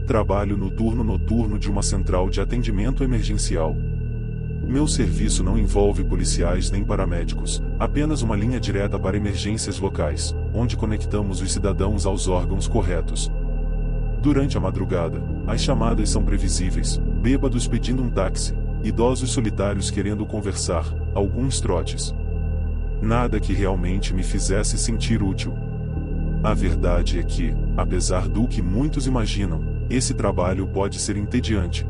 Trabalho no turno noturno de uma central de atendimento emergencial. Meu serviço não envolve policiais nem paramédicos, apenas uma linha direta para emergências locais, onde conectamos os cidadãos aos órgãos corretos. Durante a madrugada, as chamadas são previsíveis: bêbados pedindo um táxi, idosos solitários querendo conversar, alguns trotes. Nada que realmente me fizesse sentir útil. A verdade é que, apesar do que muitos imaginam, esse trabalho pode ser entediante.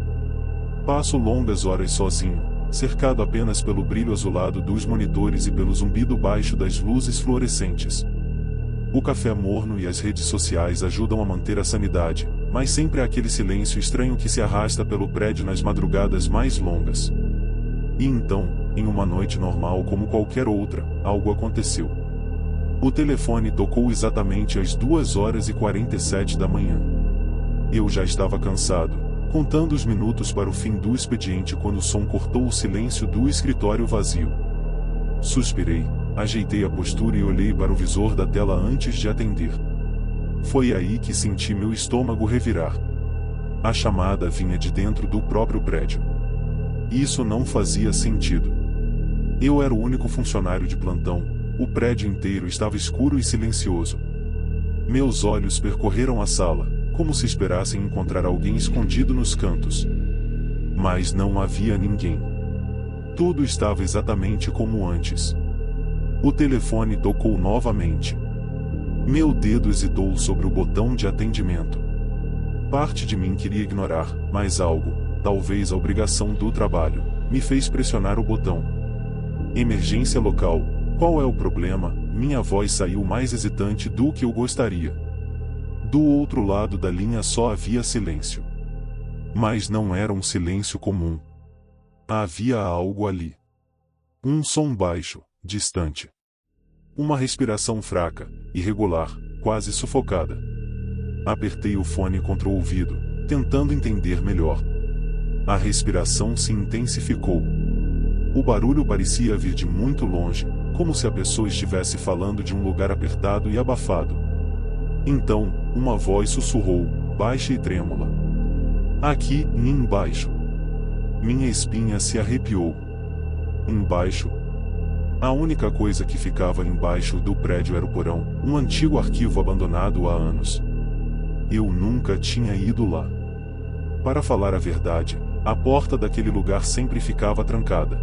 Passo longas horas sozinho, cercado apenas pelo brilho azulado dos monitores e pelo zumbido baixo das luzes fluorescentes. O café morno e as redes sociais ajudam a manter a sanidade, mas sempre há aquele silêncio estranho que se arrasta pelo prédio nas madrugadas mais longas. E então, em uma noite normal como qualquer outra, algo aconteceu. O telefone tocou exatamente às 2h47 da manhã. Eu já estava cansado, contando os minutos para o fim do expediente quando o som cortou o silêncio do escritório vazio. Suspirei, ajeitei a postura e olhei para o visor da tela antes de atender. Foi aí que senti meu estômago revirar. A chamada vinha de dentro do próprio prédio. Isso não fazia sentido. Eu era o único funcionário de plantão, o prédio inteiro estava escuro e silencioso. Meus olhos percorreram a sala, como se esperassem encontrar alguém escondido nos cantos. Mas não havia ninguém. Tudo estava exatamente como antes. O telefone tocou novamente. Meu dedo hesitou sobre o botão de atendimento. Parte de mim queria ignorar, mas algo, talvez a obrigação do trabalho, me fez pressionar o botão. Emergência local, qual é o problema? Minha voz saiu mais hesitante do que eu gostaria. Do outro lado da linha só havia silêncio. Mas não era um silêncio comum. Havia algo ali. Um som baixo, distante. Uma respiração fraca, irregular, quase sufocada. Apertei o fone contra o ouvido, tentando entender melhor. A respiração se intensificou. O barulho parecia vir de muito longe, como se a pessoa estivesse falando de um lugar apertado e abafado. Então, uma voz sussurrou, baixa e trêmula. Aqui, embaixo. Minha espinha se arrepiou. Embaixo? A única coisa que ficava embaixo do prédio era o porão, um antigo arquivo abandonado há anos. Eu nunca tinha ido lá. Para falar a verdade, a porta daquele lugar sempre ficava trancada.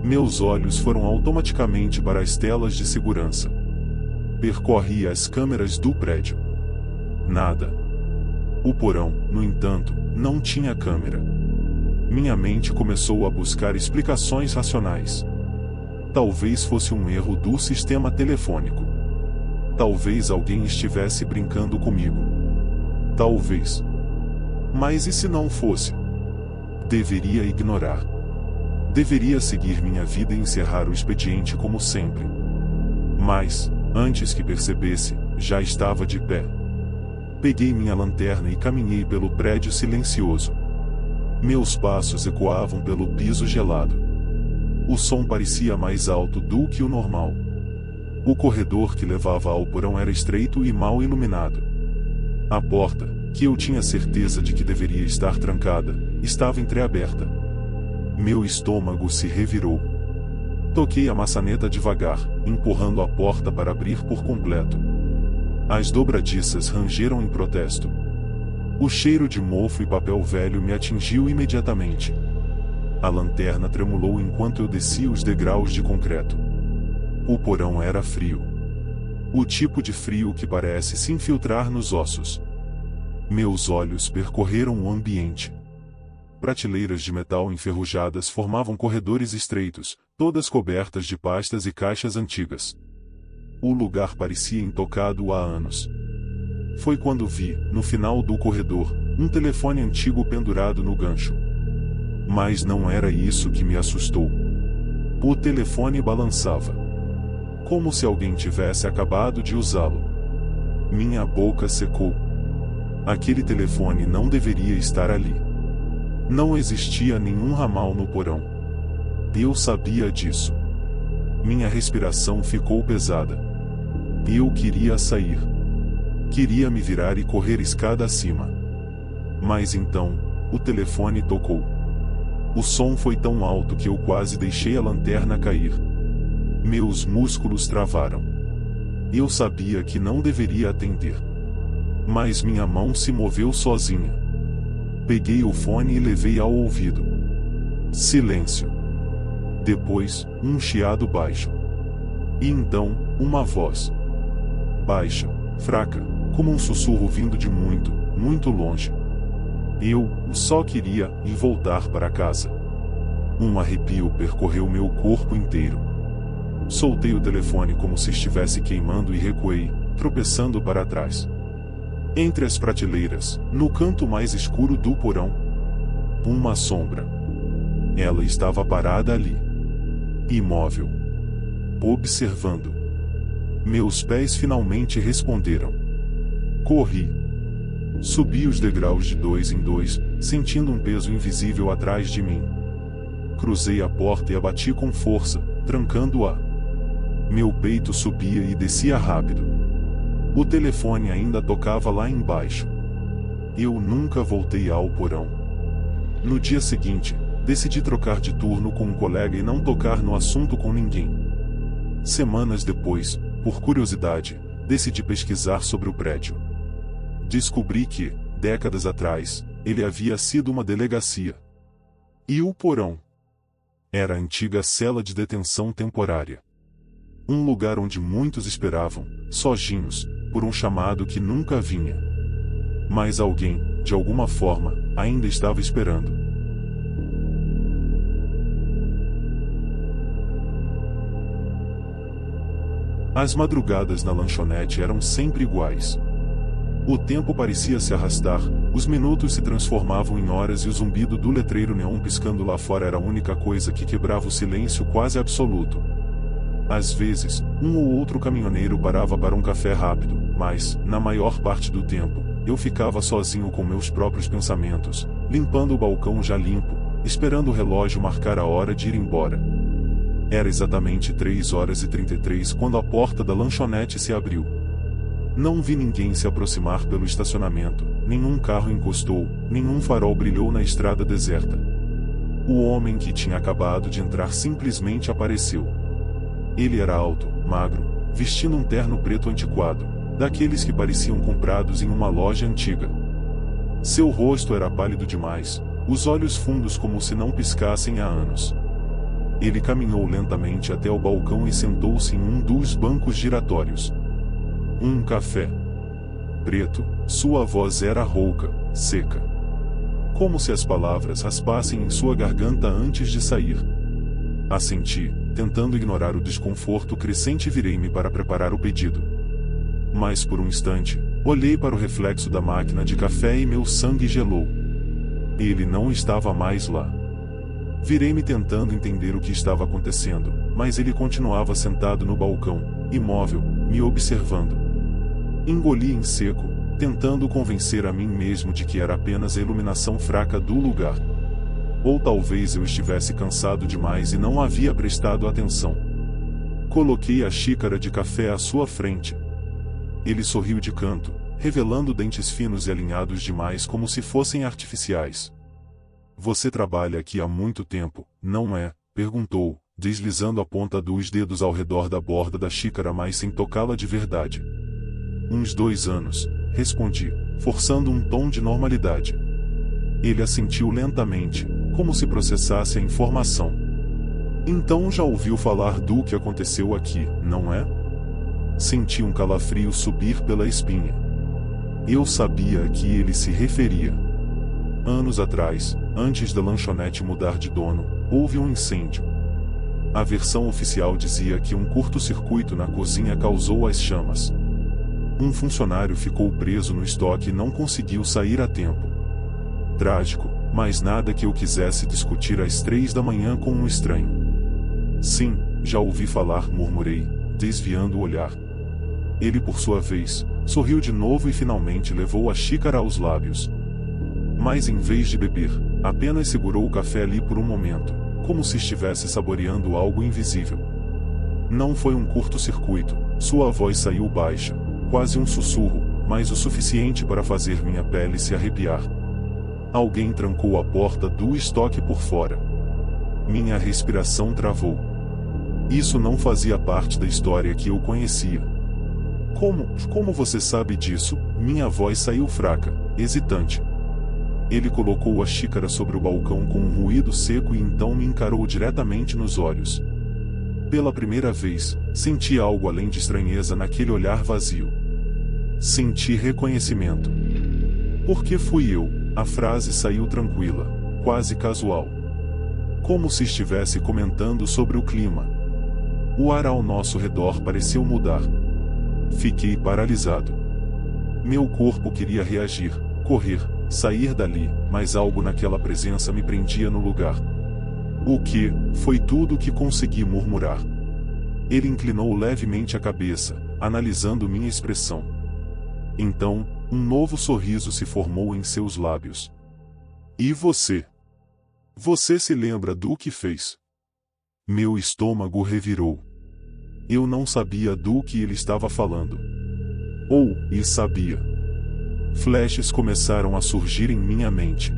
Meus olhos foram automaticamente para as telas de segurança. Percorri as câmeras do prédio. Nada. O porão, no entanto, não tinha câmera. Minha mente começou a buscar explicações racionais. Talvez fosse um erro do sistema telefônico. Talvez alguém estivesse brincando comigo. Talvez. Mas e se não fosse? Deveria ignorar. Deveria seguir minha vida e encerrar o expediente como sempre. Mas, antes que percebesse, já estava de pé. Peguei minha lanterna e caminhei pelo prédio silencioso. Meus passos ecoavam pelo piso gelado. O som parecia mais alto do que o normal. O corredor que levava ao porão era estreito e mal iluminado. A porta, que eu tinha certeza de que deveria estar trancada, estava entreaberta. Meu estômago se revirou. Toquei a maçaneta devagar, empurrando a porta para abrir por completo. As dobradiças rangeram em protesto. O cheiro de mofo e papel velho me atingiu imediatamente. A lanterna tremulou enquanto eu descia os degraus de concreto. O porão era frio. O tipo de frio que parece se infiltrar nos ossos. Meus olhos percorreram o ambiente. Prateleiras de metal enferrujadas formavam corredores estreitos, todas cobertas de pastas e caixas antigas. O lugar parecia intocado há anos. Foi quando vi, no final do corredor, um telefone antigo pendurado no gancho. Mas não era isso que me assustou. O telefone balançava. Como se alguém tivesse acabado de usá-lo. Minha boca secou. Aquele telefone não deveria estar ali. Não existia nenhum ramal no porão. Eu sabia disso. Minha respiração ficou pesada. Eu queria sair. Queria me virar e correr escada acima. Mas então, o telefone tocou. O som foi tão alto que eu quase deixei a lanterna cair. Meus músculos travaram. Eu sabia que não deveria atender. Mas minha mão se moveu sozinha. Peguei o fone e levei ao ouvido. Silêncio. Depois, um chiado baixo. E então, uma voz. Baixa, fraca, como um sussurro vindo de muito, muito longe. Eu só queria ir voltar para casa. Um arrepio percorreu meu corpo inteiro. Soltei o telefone como se estivesse queimando e recuei, tropeçando para trás. Entre as prateleiras, no canto mais escuro do porão, uma sombra. Ela estava parada ali, imóvel, observando. Meus pés finalmente responderam. Corri. Subi os degraus de 2 em 2, sentindo um peso invisível atrás de mim. Cruzei a porta e a bati com força, trancando-a. Meu peito subia e descia rápido. O telefone ainda tocava lá embaixo. Eu nunca voltei ao porão. No dia seguinte, decidi trocar de turno com um colega e não tocar no assunto com ninguém. Semanas depois, por curiosidade, decidi pesquisar sobre o prédio. Descobri que, décadas atrás, ele havia sido uma delegacia. E o porão era a antiga cela de detenção temporária. Um lugar onde muitos esperavam, sozinhos, por um chamado que nunca vinha. Mas alguém, de alguma forma, ainda estava esperando. As madrugadas na lanchonete eram sempre iguais. O tempo parecia se arrastar, os minutos se transformavam em horas e o zumbido do letreiro neon piscando lá fora era a única coisa que quebrava o silêncio quase absoluto. Às vezes, um ou outro caminhoneiro parava para um café rápido, mas, na maior parte do tempo, eu ficava sozinho com meus próprios pensamentos, limpando o balcão já limpo, esperando o relógio marcar a hora de ir embora. Era exatamente 3h33 quando a porta da lanchonete se abriu. Não vi ninguém se aproximar pelo estacionamento, nenhum carro encostou, nenhum farol brilhou na estrada deserta. O homem que tinha acabado de entrar simplesmente apareceu. Ele era alto, magro, vestindo um terno preto antiquado, daqueles que pareciam comprados em uma loja antiga. Seu rosto era pálido demais, os olhos fundos como se não piscassem há anos. Ele caminhou lentamente até o balcão e sentou-se em um dos bancos giratórios. Um café. Preto, sua voz era rouca, seca. Como se as palavras raspassem em sua garganta antes de sair. Assenti, tentando ignorar o desconforto crescente e virei-me para preparar o pedido. Mas por um instante, olhei para o reflexo da máquina de café e meu sangue gelou. Ele não estava mais lá. Virei-me tentando entender o que estava acontecendo, mas ele continuava sentado no balcão, imóvel, me observando. Engoli em seco, tentando convencer a mim mesmo de que era apenas a iluminação fraca do lugar. Ou talvez eu estivesse cansado demais e não havia prestado atenção. Coloquei a xícara de café à sua frente. Ele sorriu de canto, revelando dentes finos e alinhados demais como se fossem artificiais. Você trabalha aqui há muito tempo, não é? Perguntou, deslizando a ponta dos dedos ao redor da borda da xícara mas sem tocá-la de verdade. Uns 2 anos, respondi, forçando um tom de normalidade. Ele assentiu lentamente, como se processasse a informação. Então já ouviu falar do que aconteceu aqui, não é? Senti um calafrio subir pela espinha. Eu sabia a que ele se referia. Anos atrás, antes da lanchonete mudar de dono, houve um incêndio. A versão oficial dizia que um curto-circuito na cozinha causou as chamas. Um funcionário ficou preso no estoque e não conseguiu sair a tempo. Trágico, mas nada que eu quisesse discutir às 3 da manhã com um estranho. Sim, já ouvi falar, murmurei, desviando o olhar. Ele, por sua vez, sorriu de novo e finalmente levou a xícara aos lábios. Mas em vez de beber, apenas segurou o café ali por um momento, como se estivesse saboreando algo invisível. Não foi um curto-circuito, sua voz saiu baixa, quase um sussurro, mas o suficiente para fazer minha pele se arrepiar. Alguém trancou a porta do estoque por fora. Minha respiração travou. Isso não fazia parte da história que eu conhecia. Como você sabe disso? Minha voz saiu fraca, hesitante. Ele colocou a xícara sobre o balcão com um ruído seco e então me encarou diretamente nos olhos. Pela primeira vez, senti algo além de estranheza naquele olhar vazio. Senti reconhecimento. Porque fui eu, a frase saiu tranquila, quase casual. Como se estivesse comentando sobre o clima. O ar ao nosso redor pareceu mudar. Fiquei paralisado. Meu corpo queria reagir, correr, sair dali, mas algo naquela presença me prendia no lugar. O que? Foi tudo o que consegui murmurar. Ele inclinou levemente a cabeça, analisando minha expressão. Então, um novo sorriso se formou em seus lábios. E você? Você se lembra do que fez? Meu estômago revirou. Eu não sabia do que ele estava falando. E sabia. Flashes começaram a surgir em minha mente.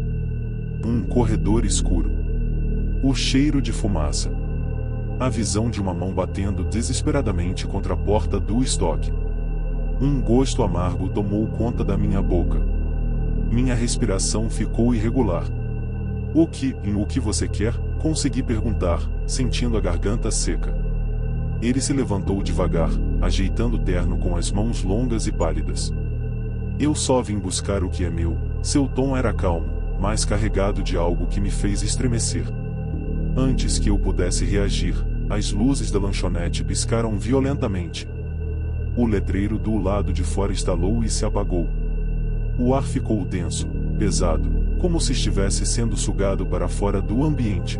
Um corredor escuro. O cheiro de fumaça. A visão de uma mão batendo desesperadamente contra a porta do estoque. Um gosto amargo tomou conta da minha boca. Minha respiração ficou irregular. O que você quer? Consegui perguntar, sentindo a garganta seca. Ele se levantou devagar, ajeitando o terno com as mãos longas e pálidas. Eu só vim buscar o que é meu. Seu tom era calmo, mas carregado de algo que me fez estremecer. Antes que eu pudesse reagir, as luzes da lanchonete piscaram violentamente. O letreiro do lado de fora estalou e se apagou. O ar ficou denso, pesado, como se estivesse sendo sugado para fora do ambiente.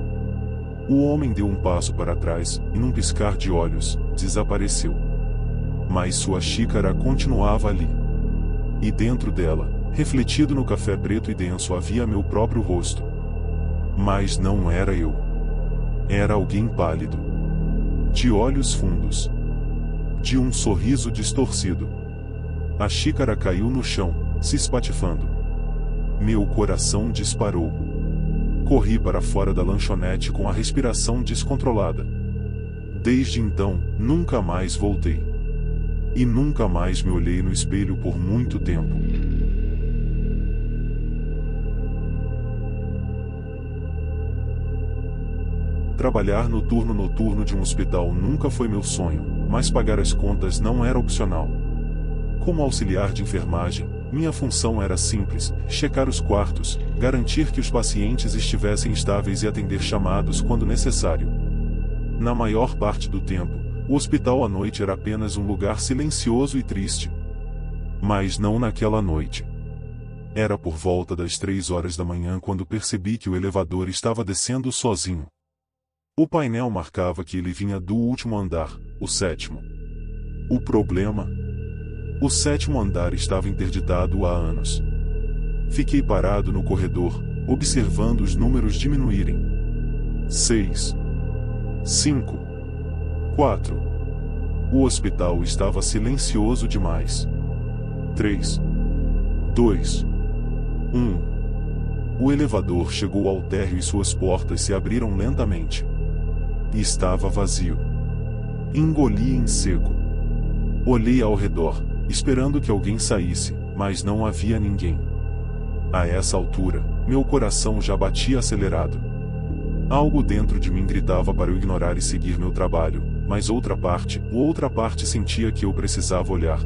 O homem deu um passo para trás, e num piscar de olhos, desapareceu. Mas sua xícara continuava ali. E dentro dela, refletido no café preto e denso, havia meu próprio rosto. Mas não era eu. Era alguém pálido. De olhos fundos. De um sorriso distorcido. A xícara caiu no chão, se espatifando. Meu coração disparou. Corri para fora da lanchonete com a respiração descontrolada. Desde então, nunca mais voltei. E nunca mais me olhei no espelho por muito tempo. Trabalhar no turno noturno de um hospital nunca foi meu sonho, mas pagar as contas não era opcional. Como auxiliar de enfermagem, minha função era simples: checar os quartos, garantir que os pacientes estivessem estáveis e atender chamados quando necessário. Na maior parte do tempo, o hospital à noite era apenas um lugar silencioso e triste. Mas não naquela noite. Era por volta das 3 horas da manhã quando percebi que o elevador estava descendo sozinho. O painel marcava que ele vinha do último andar, o 7º. O problema? O 7º andar estava interditado há anos. Fiquei parado no corredor, observando os números diminuírem. 6. 5. 4. O hospital estava silencioso demais. 3. 2. 1. O elevador chegou ao térreo e suas portas se abriram lentamente. Estava vazio. Engoli em seco. Olhei ao redor, esperando que alguém saísse, mas não havia ninguém. A essa altura, meu coração já batia acelerado. Algo dentro de mim gritava para eu ignorar e seguir meu trabalho, mas outra parte sentia que eu precisava olhar.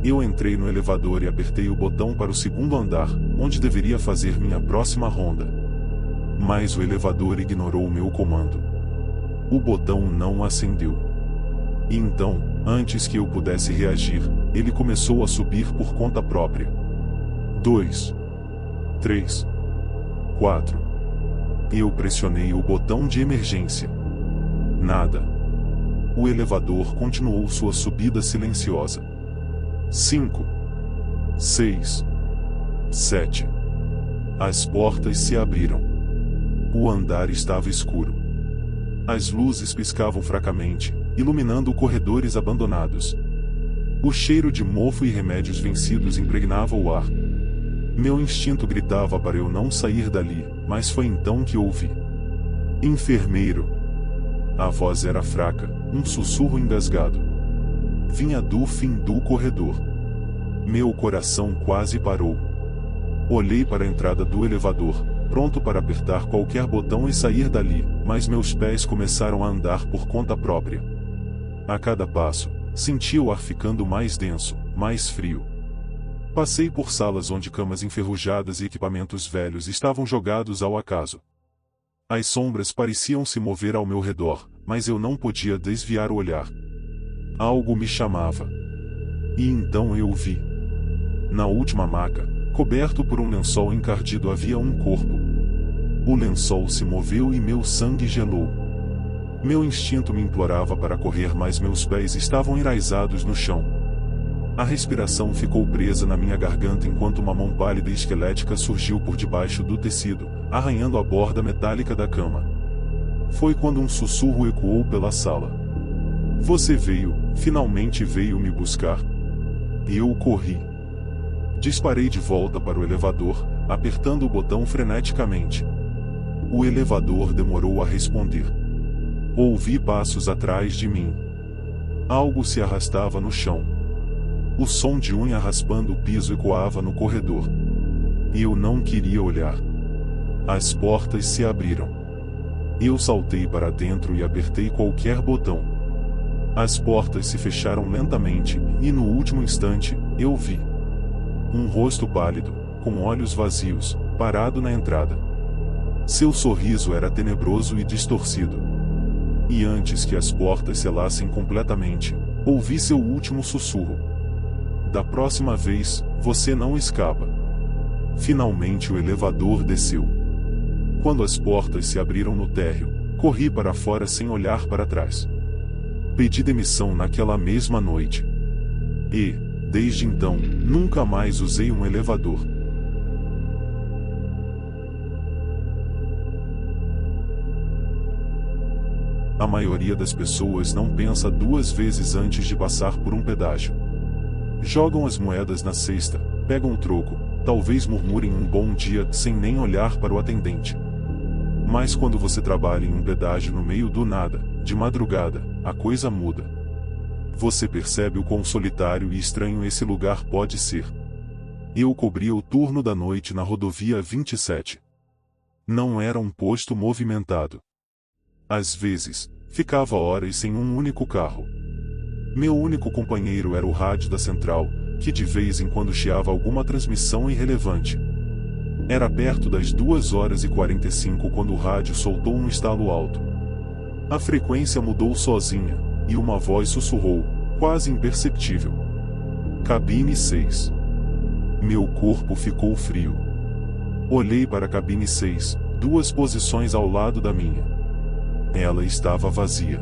Eu entrei no elevador e apertei o botão para o 2º andar, onde deveria fazer minha próxima ronda. Mas o elevador ignorou o meu comando. O botão não acendeu. E então, antes que eu pudesse reagir, ele começou a subir por conta própria. 2. 3. 4. Eu pressionei o botão de emergência. Nada. O elevador continuou sua subida silenciosa. 5. 6. 7. As portas se abriram. O andar estava escuro. As luzes piscavam fracamente, iluminando corredores abandonados. O cheiro de mofo e remédios vencidos impregnava o ar. Meu instinto gritava para eu não sair dali, mas foi então que ouvi: enfermeiro. A voz era fraca, um sussurro engasgado. Vinha do fim do corredor. Meu coração quase parou. Olhei para a entrada do elevador, pronto para apertar qualquer botão e sair dali, mas meus pés começaram a andar por conta própria. A cada passo, senti o ar ficando mais denso, mais frio. Passei por salas onde camas enferrujadas e equipamentos velhos estavam jogados ao acaso. As sombras pareciam se mover ao meu redor, mas eu não podia desviar o olhar. Algo me chamava. E então eu vi. Na última maca, coberto por um lençol encardido, havia um corpo. O lençol se moveu e meu sangue gelou. Meu instinto me implorava para correr, mas meus pés estavam enraizados no chão. A respiração ficou presa na minha garganta enquanto uma mão pálida e esquelética surgiu por debaixo do tecido, arranhando a borda metálica da cama. Foi quando um sussurro ecoou pela sala. Você veio, finalmente veio me buscar. Eu corri. Disparei de volta para o elevador, apertando o botão freneticamente. O elevador demorou a responder. Ouvi passos atrás de mim. Algo se arrastava no chão. O som de unha raspando o piso ecoava no corredor. E eu não queria olhar. As portas se abriram. Eu saltei para dentro e apertei qualquer botão. As portas se fecharam lentamente, e no último instante, eu vi um rosto pálido, com olhos vazios, parado na entrada. Seu sorriso era tenebroso e distorcido. E antes que as portas selassem completamente, ouvi seu último sussurro: da próxima vez, você não escapa. Finalmente o elevador desceu. Quando as portas se abriram no térreo, corri para fora sem olhar para trás. Pedi demissão naquela mesma noite. E, desde então, nunca mais usei um elevador. A maioria das pessoas não pensa duas vezes antes de passar por um pedágio. Jogam as moedas na cesta, pegam o troco, talvez murmurem um bom dia sem nem olhar para o atendente. Mas quando você trabalha em um pedágio no meio do nada, de madrugada, a coisa muda. Você percebe o quão solitário e estranho esse lugar pode ser. Eu cobria o turno da noite na rodovia 27. Não era um posto movimentado. Às vezes, ficava horas sem um único carro. Meu único companheiro era o rádio da central, que de vez em quando chiava alguma transmissão irrelevante. Era perto das 2h45 quando o rádio soltou um estalo alto. A frequência mudou sozinha, e uma voz sussurrou, quase imperceptível: Cabine 6. Meu corpo ficou frio. Olhei para a cabine 6, 2 posições ao lado da minha. Ela estava vazia.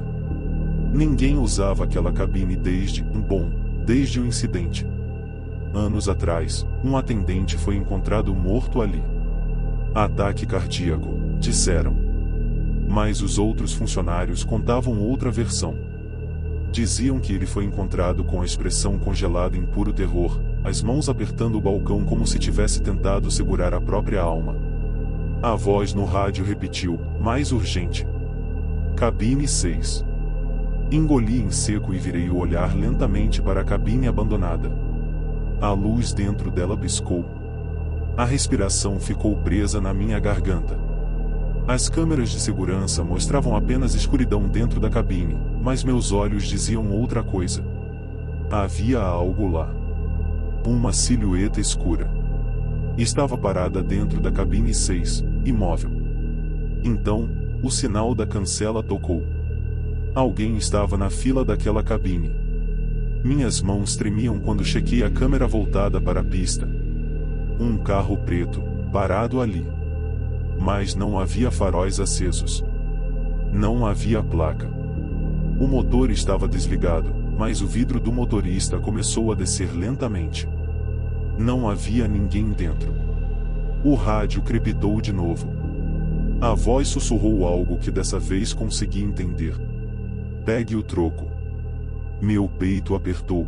Ninguém usava aquela cabine desde o incidente. Anos atrás, um atendente foi encontrado morto ali. Ataque cardíaco, disseram. Mas os outros funcionários contavam outra versão. Diziam que ele foi encontrado com a expressão congelada em puro terror, as mãos apertando o balcão como se tivesse tentado segurar a própria alma. A voz no rádio repetiu, mais urgente: Cabine 6. Engoli em seco e virei o olhar lentamente para a cabine abandonada. A luz dentro dela piscou. A respiração ficou presa na minha garganta. As câmeras de segurança mostravam apenas escuridão dentro da cabine, mas meus olhos diziam outra coisa. Havia algo lá. Uma silhueta escura. Estava parada dentro da cabine 6, imóvel. Então, o sinal da cancela tocou. Alguém estava na fila daquela cabine. Minhas mãos tremiam quando chequei a câmera voltada para a pista. Um carro preto, parado ali. Mas não havia faróis acesos. Não havia placa. O motor estava desligado, mas o vidro do motorista começou a descer lentamente. Não havia ninguém dentro. O rádio crepitou de novo. A voz sussurrou algo que dessa vez consegui entender: Pegue o troco. Meu peito apertou.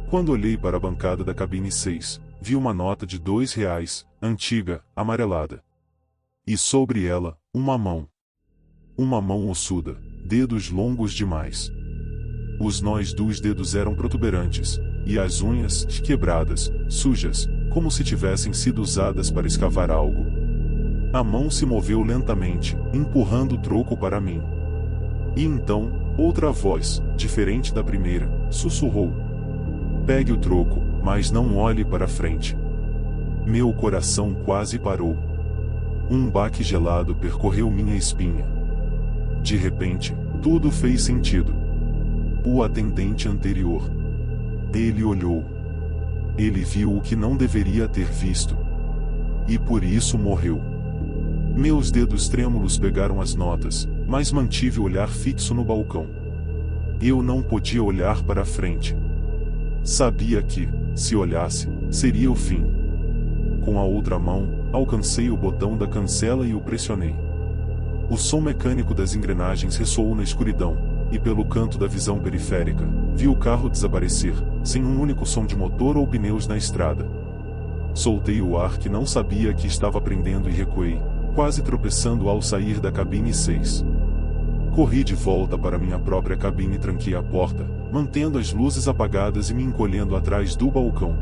Quando olhei para a bancada da cabine 6, vi uma nota de R$ 2, antiga, amarelada. E sobre ela, uma mão. Uma mão ossuda, dedos longos demais. Os nós dos dedos eram protuberantes, e as unhas, quebradas, sujas, como se tivessem sido usadas para escavar algo. A mão se moveu lentamente, empurrando o troco para mim. E então, outra voz, diferente da primeira, sussurrou: "Pegue o troco, mas não olhe para frente." Meu coração quase parou. Um baque gelado percorreu minha espinha. De repente, tudo fez sentido. O atendente anterior. Ele olhou. Ele viu o que não deveria ter visto. E por isso morreu. Meus dedos trêmulos pegaram as notas, mas mantive o olhar fixo no balcão. Eu não podia olhar para frente. Sabia que, se olhasse, seria o fim. Com a outra mão, alcancei o botão da cancela e o pressionei. O som mecânico das engrenagens ressoou na escuridão, e pelo canto da visão periférica, vi o carro desaparecer, sem um único som de motor ou pneus na estrada. Soltei o ar que não sabia que estava prendendo e recuei, quase tropeçando ao sair da cabine 6. Corri de volta para minha própria cabine e tranquei a porta, mantendo as luzes apagadas e me encolhendo atrás do balcão.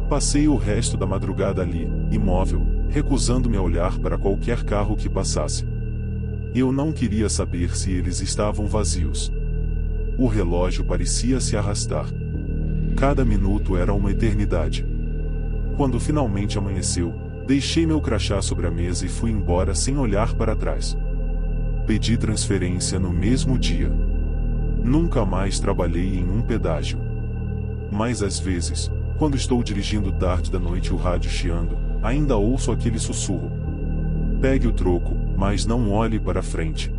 Passei o resto da madrugada ali, imóvel, recusando-me a olhar para qualquer carro que passasse. Eu não queria saber se eles estavam vazios. O relógio parecia se arrastar. Cada minuto era uma eternidade. Quando finalmente amanheceu, deixei meu crachá sobre a mesa e fui embora sem olhar para trás. Pedi transferência no mesmo dia. Nunca mais trabalhei em um pedágio. Mas às vezes, quando estou dirigindo tarde da noite e o rádio chiando, ainda ouço aquele sussurro: "Pegue o troco, mas não olhe para frente."